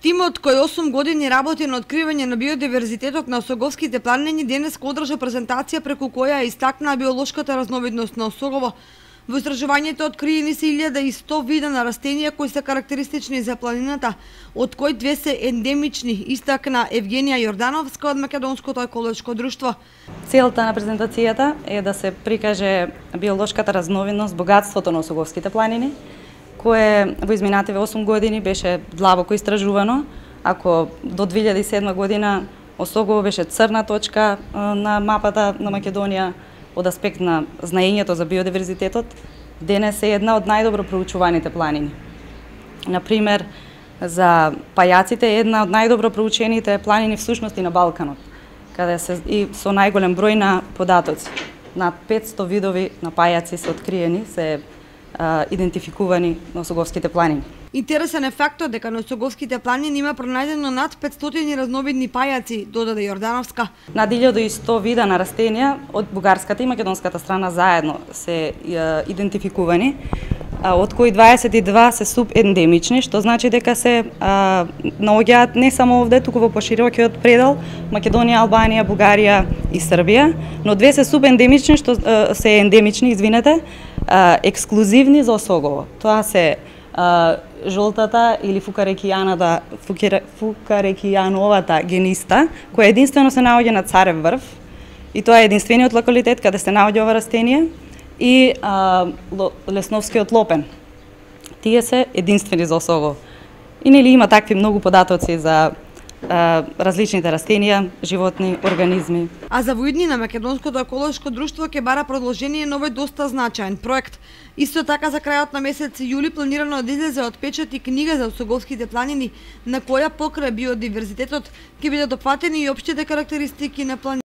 Тимот кој 8 години работи на откривање на биодиверзитетот на Осоговските планини денес одржа презентација преку која истакна биолошката разновидност на Осогово. Во истражувањето откриени се 1100 вида на растенија кои се карактеристични за планината, од кои 2 се ендемични, истакна Евгенија Јордановска од Македонското еколошко друштво. Целта на презентацијата е да се прикаже биолошката разновидност, богатството на Осоговските планини, кое во изминативе 8 години беше длабоко истражувано. Ако до 2007 година Осогово беше црна точка на мапата на Македонија од аспект на знаењето за биодиверзитетот, денес е една од најдобро проучуваните планини. Например, за пајаците е една од најдобро проучените планини всушност и на Балканот, каде се и со најголем број на податоци. Над 500 видови на пајаци се откриени, се идентификувани на Осоговските планини. Интересен е фактот дека на Осоговските планини има пронајдено над 500 разновидни пајаци, додаде Јордановска. Над 1100 вида на растенија од бугарската и македонската страна заедно се идентификувани, од кои 22 се субендемични, што значи дека се наоѓаат не само овде, туку во поширокиот предел Македонија, Албанија, Бугарија и Србија, но 2 се субендемични, што се ендемични, ексклузивни за Осогово. Тоа се жолтата или фукарекијановата гениста, која единствено се наоѓа на Царев врв, и тоа е единствениот локалитет каде се наоѓа ова растение, и лесновскиот лопен. Тие се единствени за Осогово. И нели има такви многу податоци за различните растенија, животни, организми. А за во иднина Македонското еколошко друштво ќе бара продолжение на овој доста значаен проект. Исто така за крајот на месец јули планирано да излезе од печат и книга за Осоговските планини, на која покрај биодиверзитетот ќе бидат опфатени и општите карактеристики на планината.